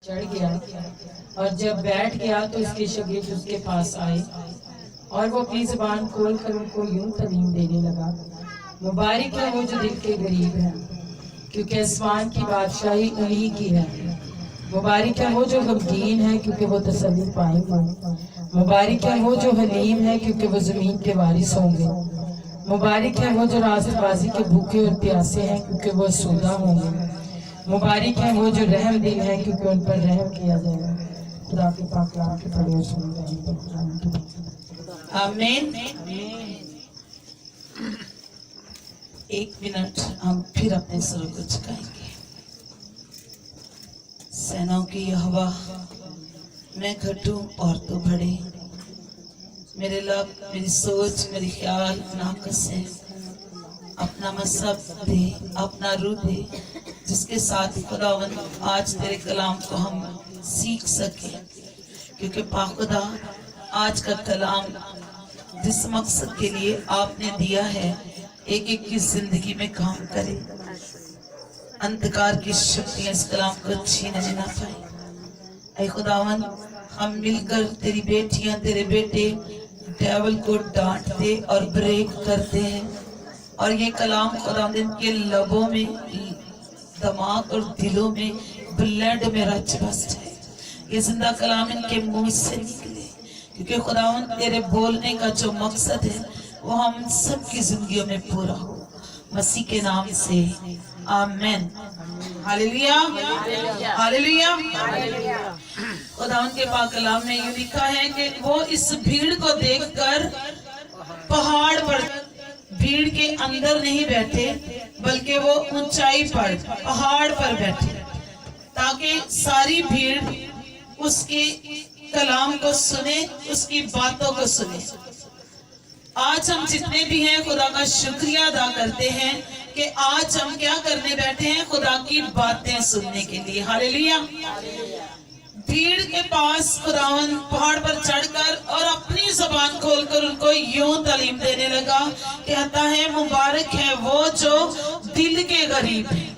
चढ़ गया और जब बैठ गया तो उसके शागिर्द उसके पास आए और वो अपनी ज़बान खोल कर उनको यूं तालीम देने लगा, मुबारक है वो जो दिल के गरीब है क्योंकि आसमान की बादशाही उन्हीं की है। मुबारक है वो जो गमगीन है क्योंकि वो तसल्ली पाएंगे। मुबारक है वो जो हलीम है क्योंकि वो ज़मीन के वारिस होंगे। मुबारक है वो जो रास्तबाजी के भूखे और प्यासे हैं क्योंकि वो आसूदा होंगे। मुबारक है वो जो रहम दिल है क्योंकि उन पर रहम किया जाएगा। खुदा के पाक कलाम के पढ़े सुन रहे। आमीन। एक मिनट हम फिर अपने सुर को झुकाएंगे। सेनाओं की यहोवा, मैं घटूं और तू बढ़े, मेरे लब, मेरी सोच, मेरी ख्याल नाकस है। अपना मसब दे, अपना रूह दे, जिसके साथ खुदावंद आज तेरे कलाम को हम सीख सके, क्योंकि पाखुदा आज का कलाम जिस मकसद के लिए आपने दिया है एक एक की जिंदगी में काम करे। अंधकार की शक्तियां इस कलाम को छीनने न पाए। ऐ खुदावंद, हम मिलकर तेरी बेटियां तेरे बेटे डेविल को डांटते और ब्रेक करते हैं और ये कलाम खुदावंद के लबों में, दिमाग और दिलों में, ब्लड में रच बस जाए। ये जिंदा कलाम इनके मुंह से निकले, क्योंकि खुदावंद तेरे बोलने का जो मकसद है वो हम सब की जिंदगियों में पूरा हो, मसीह के नाम से आमीन। Hallelujah, hallelujah. खुदावंद के पाक कलाम में ये लिखा है कि वो इस भीड़ को देखकर पहाड़ पर, भीड़ के अंदर नहीं बैठे बल्कि वो ऊंचाई पर, पहाड़ पर बैठे, ताकि सारी भीड़ उसके कलाम को सुने, उसकी बातों को सुने। आज हम जितने भी हैं खुदा का शुक्रिया अदा करते हैं कि आज हम क्या करने बैठे हैं, खुदा की बातें सुनने के लिए। हालेलुया। भीड़ के पास खुदावन पहाड़ पर चढ़कर और अपनी जबान खोलकर उनको यूं तालीम देने लगा, कहता है मुबारक है वो जो दिल के गरीब है।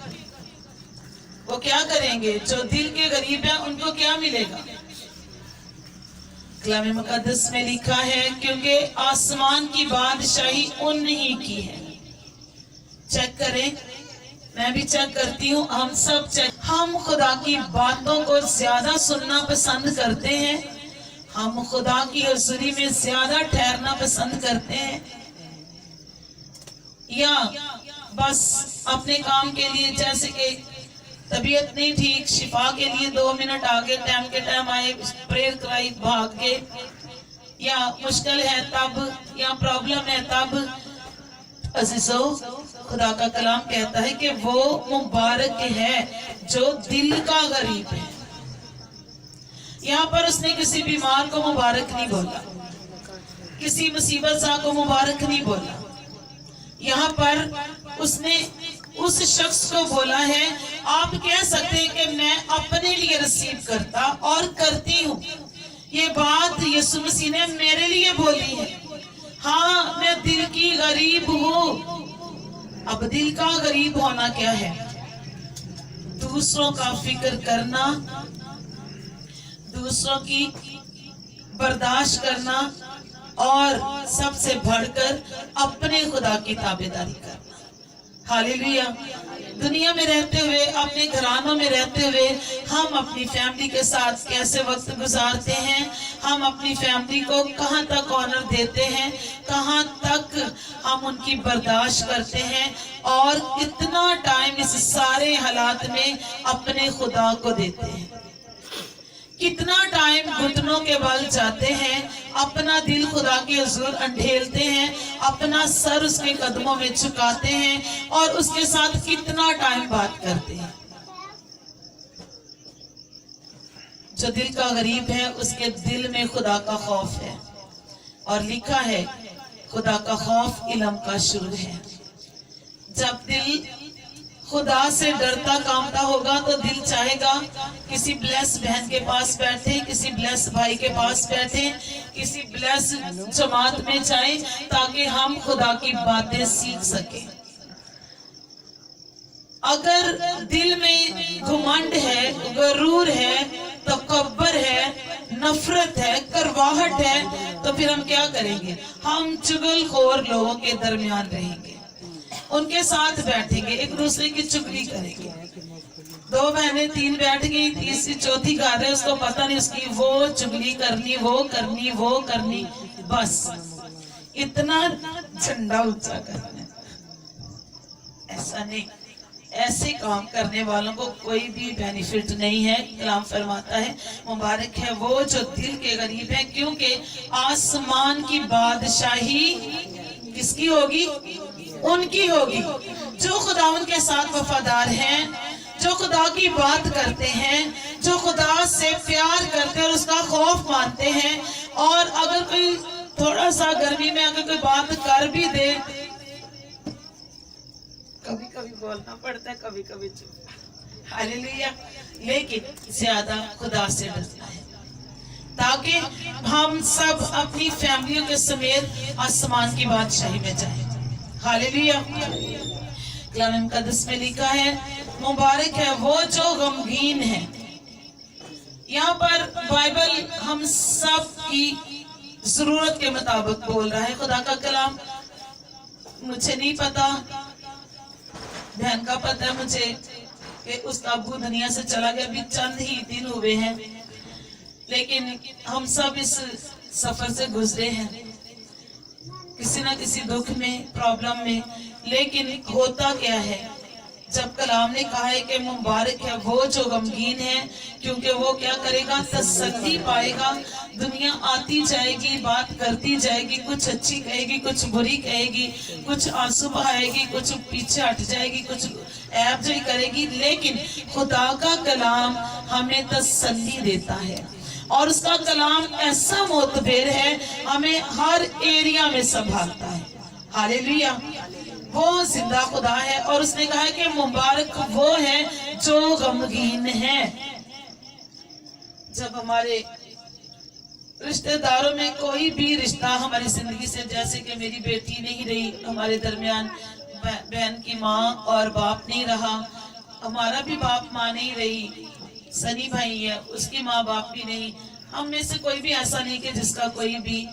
वो क्या करेंगे? जो दिल के गरीब है उनको क्या मिलेगा? कलाम मुकद्दस में लिखा है, क्योंकि आसमान की बादशाही उन्हीं की है। चेक करें, मैं भी चेक करती हूँ, हम सब चेक। हम खुदा की बातों को ज्यादा सुनना पसंद करते हैं, हम खुदा की हुज़ूरी में ज्यादा ठहरना पसंद करते हैं, या बस अपने काम के लिए, जैसे कि तबीयत नहीं ठीक, शिफा के लिए 2 मिनट आगे टाइम के टाइम आए, प्रेयर कराई, भाग गए, या मुश्किल है तब, या प्रॉब्लम है तब। अजीजों, खुदा का कलाम कहता है कि वो मुबारक है जो दिल का गरीब है। यहाँ पर उसने किसी बीमार को मुबारक नहीं बोला, किसी मुसीबत सा को मुबारक नहीं बोला। यहाँ पर उसने उस शख्स को बोला है, आप कह सकते हैं कि मैं अपने लिए रिसीव करता और करती हूँ। ये बात यीशु मसीह ने मेरे लिए बोली है। हाँ, मैं दिल की गरीब हूँ। अब दिल का गरीब होना क्या है? दूसरों का फिक्र करना, दूसरों की बर्दाश्त करना, और सबसे बढ़कर अपने खुदा की ताबेदारी करना। हालेलुया। दुनिया में रहते हुए, अपने घरानों में रहते हुए हम अपनी फैमिली के साथ कैसे वक्त गुजारते हैं, हम अपनी फैमिली को कहाँ तक ऑनर देते हैं, कहाँ तक हम उनकी बर्दाश्त करते हैं, और कितना टाइम इस सारे हालात में अपने खुदा को देते हैं, कितना टाइम घुटनों के बल जाते हैं, अपना दिल खुदा के हुजूर अंधेलते हैं, अपना सर उसके कदमों में झुकाते हैं, और उसके साथ कितना टाइम बात करते हैं। जो दिल का गरीब है उसके दिल में खुदा का खौफ है, और लिखा है खुदा का खौफ इल्म का शुरू है। जब दिल खुदा से डरता कामता होगा तो दिल चाहेगा किसी ब्लेस बहन के पास बैठे, किसी ब्लेस भाई के पास बैठे, किसी ब्लेस जमात में जाए, ताकि हम खुदा की बातें सीख सके। अगर दिल में घमंड है, गरूर है, नफरत है, करवाहट है, तो फिर हम क्या करेंगे? हम चुगलखोर लोगों के दरमियान रहेंगे, उनके साथ बैठेंगे, एक दूसरे की चुगली करेंगे। दो बहनें तीन बैठ गई, तीसरी चौथी गा रहे, उसको पता नहीं, उसकी वो चुगली करनी, वो करनी, वो करनी, बस इतना झंडा ऊंचा करना। ऐसा नहीं, ऐसे काम करने वालों को कोई भी बेनिफिट नहीं है। कलाम फरमाता है मुबारक है वो जो दिल के गरीब है, क्योंकि आसमान की बादशाही किसकी होगी? उनकी होगी। जो खुदा उनके साथ वफादार हैं, जो खुदा की बात करते हैं, जो खुदा से प्यार करते हैं और उसका खौफ मानते हैं, और अगर कोई थोड़ा सा गर्मी में अगर कोई बात कर भी दे, कभी कभी बोलना पड़ता है, कभी कभी चुप, हालेलुया, लेकिन ज्यादा खुदा से डरना है, ताकि हम सब अपनी फैमिलियों के समेत आसमान की बादशाही में जाएं। हालेलुया। कलाम मुकद्दस में लिखा है मुबारक है वो जो गमगीन है। यहाँ पर बाइबल हम सब की जरूरत के मुताबिक बोल रहा है, खुदा का कलाम। मुझे नहीं पता, बहन का पता है मुझे कि उसका अब्बू दुनिया से चला गया, अभी चंद ही दिन हुए हैं, लेकिन हम सब इस सफर से गुजरे हैं, किसी ना किसी दुख में, प्रॉब्लम में। लेकिन होता क्या है, जब कलाम ने कहा है कि मुबारक है वो जो गमगीन है, क्योंकि वो क्या करेगा? तसल्ली पाएगा। दुनिया आती जाएगी, बात करती जाएगी, कुछ अच्छी कहेगी, कुछ बुरी कहेगी, कुछ आंसू बहाएगी, कुछ पीछे हट जाएगी, कुछ ऐब जोई करेगी, लेकिन खुदा का कलाम हमें तसल्ली देता है, और उसका कलाम ऐसा मोतबर है, हमें हर एरिया में संभालता है। हालेलुया। वो जिंदा खुदा है, और उसने कहा है कि मुबारक वो है जो गमगीन है। जब हमारे रिश्तेदारों में कोई भी रिश्ता हमारी जिंदगी से, जैसे कि मेरी बेटी नहीं रही हमारे दरमियान, बहन की माँ और बाप नहीं रहा, हमारा भी बाप माँ नहीं रही, सनी भाई है उसकी माँ बाप भी नहीं, हम में से कोई भी ऐसा नहीं कि जिसका कोई भी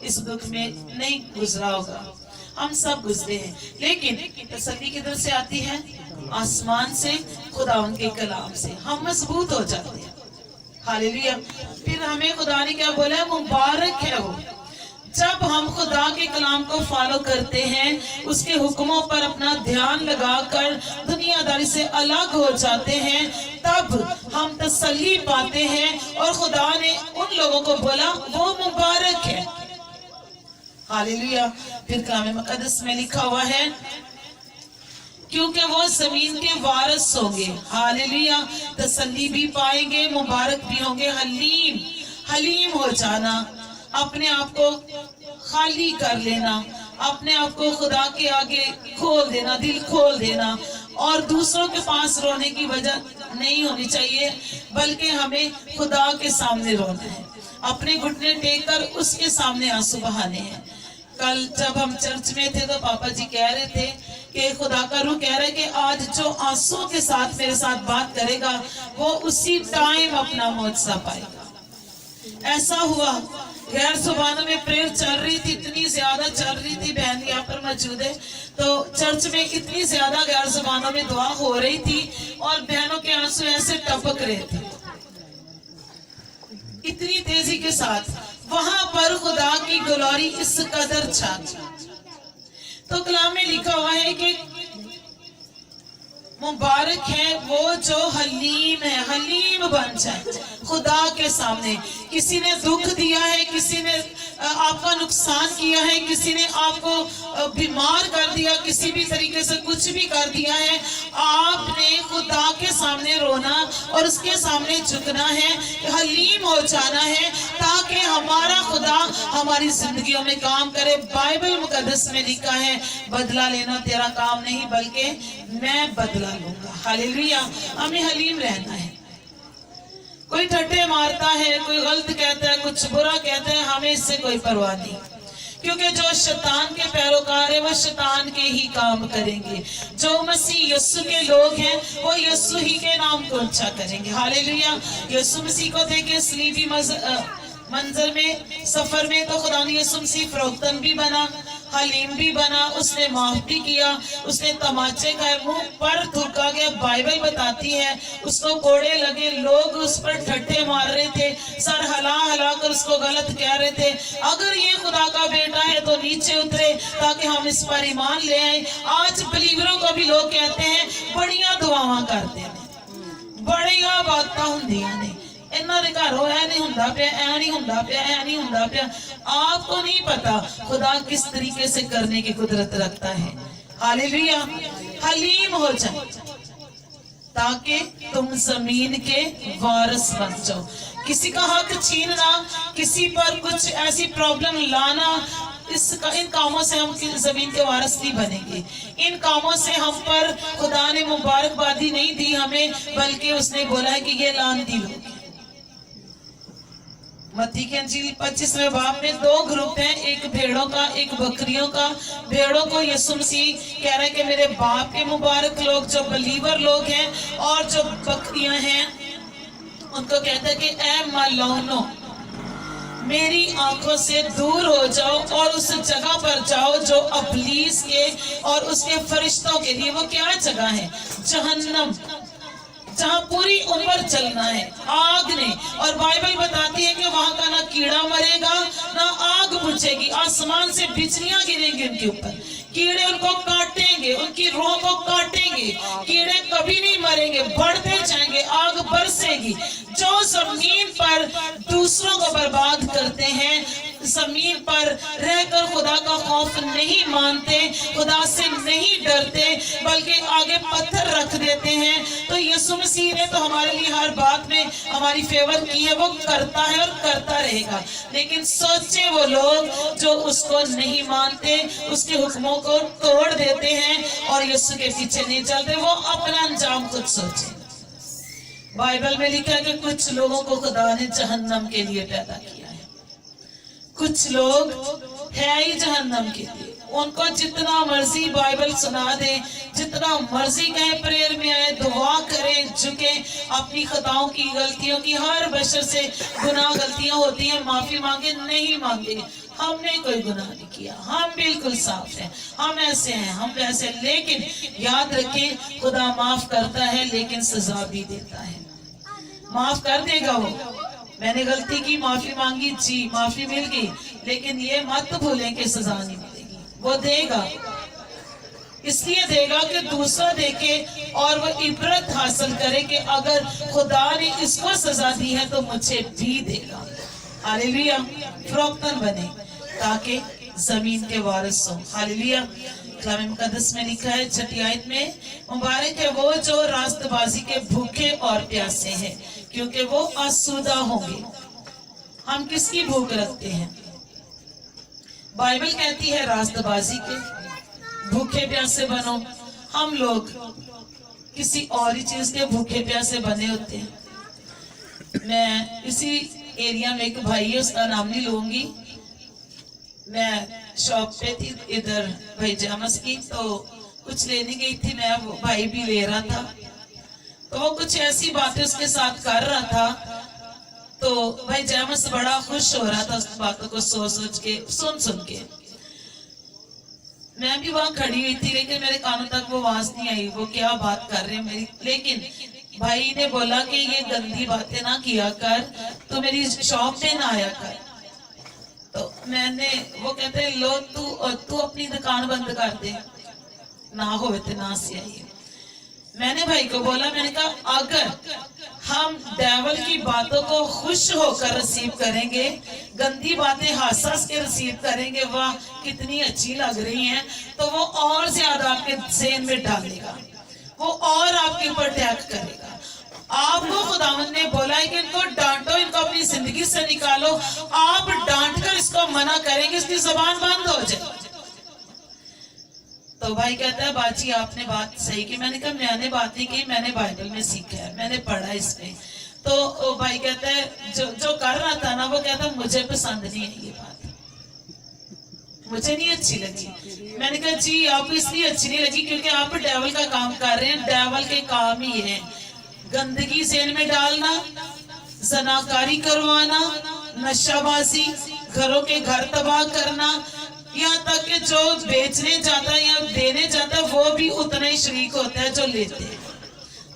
इस दुख में नहीं गुजरा होगा, हम सब गुजरे हैं। लेकिन तसल्ली किधर से आती है? आसमान से, खुदा उनके कलाम से हम मजबूत हो जाते हैं। हालेलुया। फिर हमें खुदा ने क्या बोला है? मुबारक है वो। जब हम खुदा के कलाम को फॉलो करते हैं, उसके हुक्मों पर अपना ध्यान लगाकर दुनियादारी से अलग हो जाते हैं, तब हम तसल्ली पाते हैं। और खुदा ने उन लोगों को बोला वो मुबारक है। हालेलुया। फिर कलाम मुकद्दस में लिखा हुआ है क्योंकि वो जमीन के वारिस होंगे। हालेलुया। तसल्ली भी पाएंगे, मुबारक भी होंगे। हलीम, हलीम हो जाना, अपने आप को खाली कर लेना, अपने आप को खुदा के आगे खोल देना, दिल खोल देना, और दूसरों के पास रोने की वजह नहीं होनी चाहिए, बल्कि हमें खुदा के सामने रोना है, अपने घुटने टेक कर उसके सामने आंसू बहाने हैं। कल जब हम चर्च में थे तो पापा जी कह रहे थे कि खुदा का रूह कह रहा है कि आज जो आंसुओं के साथ मेरे साथ बात करेगा वो उसी टाइम अपना मौजज़ा पाएगा। ऐसा हुआ। गैर जुबानों में प्रेयर चल रही थी, इतनी ज्यादा चल रही थी, बहन यहाँ पर मौजूद है, तो चर्च में इतनी ज्यादा गैर जुबानों में दुआ हो रही थी और बहनों के आंसू ऐसे टपक रहे थे इतनी तेजी के साथ। वहां पर खुदा की ग्लोरी इस कदर छा। तो कलाम में लिखा हुआ है कि मुबारक है वो जो हलीम है, हलीम बन जाए खुदा के सामने। किसी ने दुख दिया है, किसी ने आपका नुकसान किया है, किसी ने आपको बीमार कर दिया, किसी भी तरीके से कुछ भी कर दिया है, आपने खुदा के सामने रोना और उसके सामने झुकना है, हलीम हो जाना है, ताकि हमारा खुदा हमारी जिंदगियों में काम करे। बाइबल मुकद्दस में लिखा है बदला लेना तेरा काम नहीं, बल्कि मैं बदला लूंगा। हालेलुया। हमें हलीम रहना है। कोई ठट्ठे मारता है, कोई गलत कहता है, कुछ बुरा कहता है, हमें इससे कोई परवाह नहीं, क्योंकि जो शैतान के पैरोकार है वो शैतान के ही काम करेंगे। जो मसीह यीशु के लोग हैं वो यीशु ही के नाम को ऊंचा करेंगे। हालेलुया। यीशु मसीह को देखे सलीबी मंजर में, सफर में तो खुदा ने यीशु मसीह फरोख्तन भी बना, हलीम भी बना, उसने माफ भी किया, उसने तमाचे खाए, मुंह पर थूका गया। बाइबल बताती है उसको कोड़े लगे, लोग उस पर ठट्ठे मार रहे थे, सर हिला हिला कर उसको गलत कह रहे थे। अगर ये खुदा का बेटा है तो नीचे उतरे ताकि हम इस पर ईमान ले आए। आज बिलीवरों को भी लोग कहते हैं बड़ियां दुआवां करते हैं, बड़ियां बातां हुंदियां ने, इन्हां दे घरों ऐ नहीं हुंदा पिया, ऐ नहीं हुंदा पिया, ऐ नहीं हुंदा पिया। आपको नहीं पता खुदा किस तरीके से करने की कुदरत रखता है। हालेलुया। हलीम हो जाए ताकि तुम जमीन के वारिस बन जाओ। किसी का हक छीनना, किसी पर कुछ ऐसी प्रॉब्लम लाना, इन कामों से हम जमीन के वारिस नहीं बनेंगे। इन कामों से हम पर खुदा ने मुबारकबादी नहीं दी हमें, बल्कि उसने बोला है कि ये लानती लोग। मत्ती की अंजील 25वें बाब में दो ग्रुप हैं, एक भेड़ों का, एक बकरियों का। भेड़ों को यीशु मसीह कह रहे हैं कि मेरे बाप के मुबारक लोग जो बिलीवर लोग हैं, और जो बकरियां हैं उनको कहता है कि ऐ मालौनो, मेरी आंखों से दूर हो जाओ और उस जगह पर जाओ जो इब्लीस के और उसके फरिश्तों के लिए। वो क्या जगह है? जहन्नम, जहां पूरी उम्र चलना है आग ने। और बाइबल बताती है कि वहां का ना कीड़ा मरेगा ना आग बुझेगी, आसमान से बिजलियां गिरेंगी उनके ऊपर, कीड़े उनको काटेंगे, उनकी रूह को काटेंगे, कीड़े कभी नहीं मरेंगे, बढ़ते जाएंगे, आग बरसेगी। जो जमीन पर दूसरों को बर्बाद करते हैं, जमीन पर रहकर खुदा का खौफ नहीं मानते, खुदा से नहीं डरते, बल्कि आगे पत्थर रख देते हैं, तो यीशु मसीह ने तो हमारे लिए हर बात में हमारी फेवर की है, वो करता है और करता रहेगा। लेकिन सोचे वो लोग जो उसको नहीं मानते, उसके हुक्मों को तोड़ देते हैं और यीशु के पीछे नहीं चलते, वो अपना अंजाम खुद सोचे। बाइबल में लिखा है कि कुछ लोगों को खुदा ने जहन्नम के लिए पैदा किया है। कुछ लोग है ही जहन्नम के लिए। उनको जितना मर्जी बाइबल सुना दे, जितना मर्जी कहे प्रेयर में आए, दुआ करें, झुके, अपनी खताओं की, गलतियों की, हर बशर से गुनाह गलतियां होती हैं, माफी मांगे, नहीं मांगे। हमने कोई गुनाह नहीं किया, हम बिल्कुल साफ हैं, हम ऐसे हैं, हम वैसे। लेकिन याद रखें खुदा माफ करता है लेकिन सजा भी देता है। माफ कर देगा वो, मैंने गलती की, माफी मांगी, जी माफी मिल गई, लेकिन ये मत भूलें कि सजा नहीं मिलेगी, वो देगा। इसलिए देगा कि दूसरा देखे और वो इबरत हासिल करे कि अगर खुदा ने इसको सजा दी है तो मुझे भी देगा। हालेलुया। फरोख्तन बने ताकि जमीन के वारिस हो। हालेलुया। कलाम मुकद्दस में लिखा है 6 आयत में, मुबारक है वो जो रास्तबाजी के भूखे और प्यासे हैं, क्योंकि वो आसूदा होंगे। हम किसकी भूख रखते हैं? बाइबल कहती है रास्तबाजी के भूखे प्यासे बनो। हम लोग किसी और ही चीज के भूखे प्यासे बने होते हैं। मैं इसी एरिया में एक भाई है, उसका नाम नहीं लूंगी, मैं शॉप पे थी इधर भाई जामस की, तो कुछ लेने गई थी मैं, वो भाई भी ले रहा था, तो वो कुछ ऐसी बातें उसके साथ कर रहा था, तो भाई जामस बड़ा खुश हो रहा था उस बातों को सोच के, सुन के। मैं भी वहां खड़ी हुई थी, लेकिन मेरे कानों तक वो आवाज नहीं आई वो क्या बात कर रहे हैं मेरी। लेकिन भाई ने बोला कि ये गंदी बातें ना किया कर, तो मेरी शॉप पे ना आया कर। तो मैंने, वो कहते लो तू अपनी दुकान बंद कर दे, ना हो तो ना से आइए। मैंने भाई को बोला, मैंने कहा अगर हम डेविल की बातों को खुश होकर रिसीव करेंगे, गंदी बातें हंस हंस के रिसीव करेंगे, वाह कितनी अच्छी लग रही हैं, तो वो और ज्यादा आपके ज़हन में डालेगा, वो और आपके ऊपर अटैक करेगा। आपको खुदावंद ने बोला है कि इनको डांटो, इनको अपनी जिंदगी से निकालो। आप डांट कर इसको मना करेंगे, इसकी जुबान बंद हो जाए। तो भाई कहता है बाजी आपने बात सही की। मैंने कहा मैंने बात नहीं की, मैंने बाइबल में सीखा है, मैंने पढ़ा इसमें। तो भाई कहता है जो कर रहा था ना, वो कहता है मुझे पसंद नहीं है ये बात, मुझे नहीं अच्छी लगी। मैंने कहा जी आपको इसलिए अच्छी नहीं लगी क्योंकि आप डेविल का काम कर रहे हैं। डेविल के काम ही है गंदगी ज़हन में डालना, जनाकारी करवाना, नशाबाजी, घरों के घर तबाह करना, यहाँ तक कि जो बेचने जाता है या देने जाता है वो भी उतना ही शरीक होता है जो लेते हैं।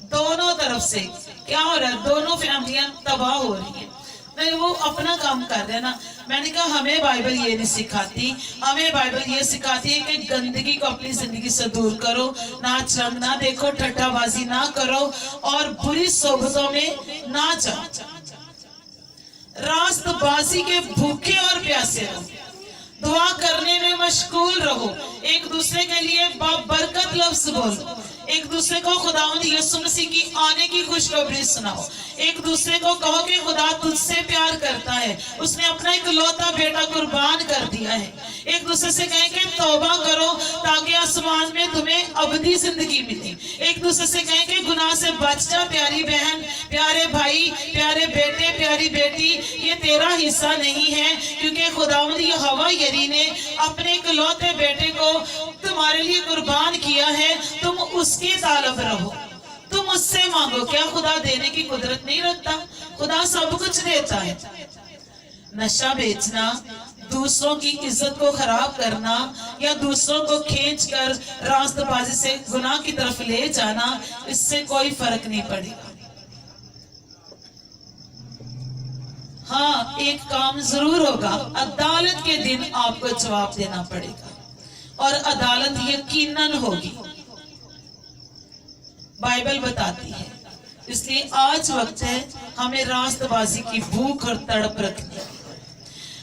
दोनों तरफ से क्या हो रहा है, दोनों फैमिलियां तबाह हो रही है। नहीं, वो अपना काम कर रहे हैं ना। मैंने कहा हमें बाइबल ये नहीं सिखाती, हमें बाइबल ये सिखाती है कि गंदगी को अपनी जिंदगी से दूर करो, नाच रंग ना देखो, ठट्ठाबाजी ना करो और बुरी सोबतों में ना जाओ, रास्तबाजी के भूखे और प्यासे रहो, दुआ करने में मशगूल रहो, एक दूसरे के लिए बरकत लफ्ज बोलो, एक दूसरे को खुदावंद यीशु मसीह की आने की खुशखबरी सुनाओ, एक दूसरे को कहो कि खुदा तुझसे प्यार करता है, उसने अपना इकलौता बेटा कुर्बान कर दिया है। एक दूसरे से कहें कि तौबा करो ताकि आसमान में तुम्हें अबदी जिंदगी मिले। एक दूसरे से कहें कि गुनाह से बच जा प्यारी बहन, प्यारे भाई, प्यारे बेटे, प्यारी बेटी, ये तेरा हिस्सा नहीं है, क्योंकि खुदावंद यहोवा यरी ने अपने इकलौते बेटे को तुम्हारे लिए कुर्बान किया है। तुम उसके तालब रहो, तुम उससे मांगो। क्या खुदा देने की कुदरत नहीं रखता? खुदा सब कुछ देता है। नशा बेचना, दूसरों की इज्जत को खराब करना या दूसरों को खींचकर रास्तबाजी से गुनाह की तरफ ले जाना, इससे कोई फर्क नहीं पड़ेगा। हाँ, एक काम जरूर होगा, अदालत के दिन आपको जवाब देना पड़ेगा और अदालत यकीनन होगी, बाइबल बताती है। इसलिए आज वक्त है हमें रास्तबाजी की भूख और तड़प रखनी,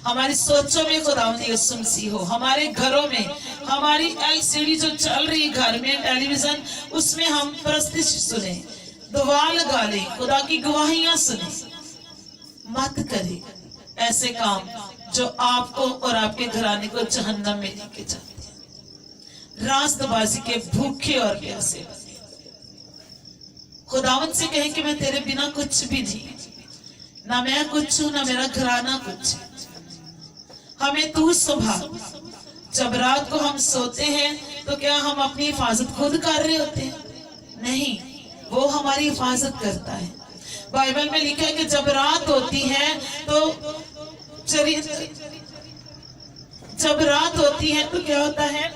हमारी सोचों में खुदावंद यीशु मसीह हो, हमारे घरों में हमारी एलसीडी जो चल रही घर में, टेलीविजन, उसमें हम प्रस्तिश सुने, दुआ लगा ले, खुदा की गवाहियां सुने। मत करे ऐसे काम जो आपको और आपके घराने को जहन्नम में लेके जाते हैं। रास्तबाजी के भूखे और प्यासे खुदावंद से कहें कि मैं तेरे बिना कुछ भी नहीं, ना मैं कुछ हूं, ना मेरा घराना कुछ, हमें तू संभाल। जब रात को हम सोते हैं तो क्या हम अपनी हिफाजत खुद कर रहे होते हैं? नहीं, वो हमारी हिफाजत करता है। बाइबल में लिखा है कि जब रात होती है तो जब रात होती है तो क्या होता है,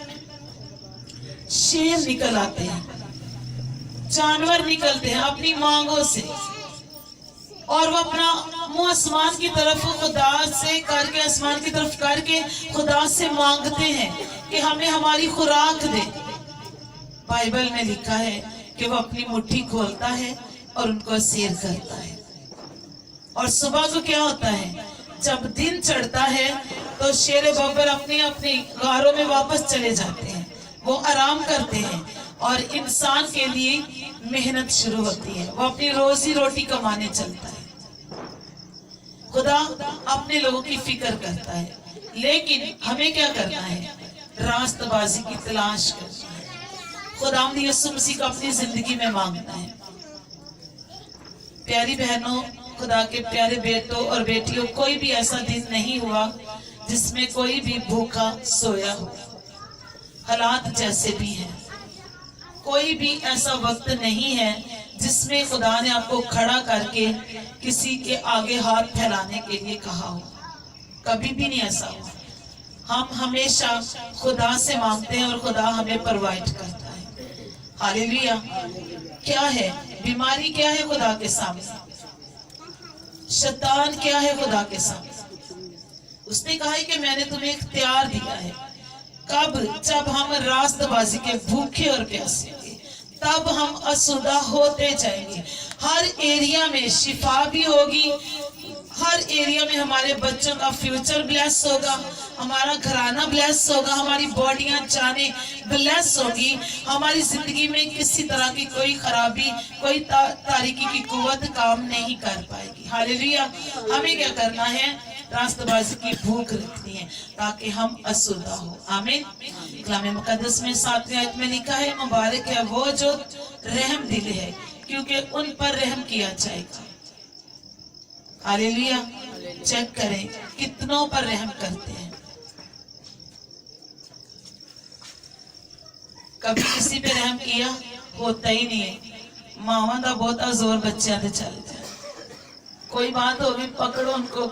शेर निकल आते हैं, जानवर निकलते हैं अपनी मांगों से, और वो अपना मुंह आसमान की तरफ खुदा से करके, आसमान की तरफ करके खुदा से मांगते हैं कि हमें हमारी खुराक दे। बाइबल में लिखा है कि वो अपनी मुट्ठी खोलता है और उनको असीर करता है। और सुबह को क्या होता है, जब दिन चढ़ता है तो शेर बब्बर अपनी अपनी गारों में वापस चले जाते हैं, वो आराम करते हैं और इंसान के लिए मेहनत शुरू होती है, वो अपनी रोजी रोटी कमाने चलता है। खुदा अपने लोगों की फिक्र करता है, लेकिन हमें क्या करना है, रास्तबाजी की तलाश करना है, खुदावंद यीशु मसीह को अपनी जिंदगी में मांगना है। प्यारी बहनों, खुदा के प्यारे बेटों और बेटियों, कोई भी ऐसा दिन नहीं हुआ जिसमें कोई भी भूखा सोया हो, हालात जैसे भी हैं। कोई भी ऐसा वक्त नहीं है जिसमें खुदा ने आपको खड़ा करके किसी के आगे हाथ फैलाने के लिए कहा हो, कभी भी नहीं ऐसा हुआ। हम हमेशा खुदा से मांगते हैं और खुदा हमें प्रोवाइड करता है। हालेलुया। क्या है बीमारी, क्या है खुदा के सामने, शैतान क्या है खुदा के सामने। उसने कहा है कि मैंने तुम्हें इख्तियार दिया है। कब? जब हम रास्तबाजी के भूखे और प्यासे, तब हम असुदा होते जाएंगे। हर एरिया में शिफा भी होगी, हर एरिया में हमारे बच्चों का फ्यूचर ब्लेस होगा, हमारा घराना ब्लेस होगा, हमारी बॉडियां जाने ब्लेस होगी, हमारी जिंदगी में किसी तरह की कोई खराबी, कोई तारीकी की कुव्वत काम नहीं कर पाएगी। हालेलुया। हमें क्या करना है, रास्तबाजी की भूख रखनी है ताकि हम असुदा हो। आमीन। कलाम मुकद्दस में 7वीं आयत में लिखा है, मुबारक है वो जो रहम दिल है, क्योंकि उन पर रहम किया जाएगा। हालेलुया। चेक करें कितनों पर रहम करते हैं। कभी किसी पे रहम किया? होता ही नहीं है। मावा का बहुत जोर बच्चों से चलता है। कोई बात होगी, पकड़ो उनको,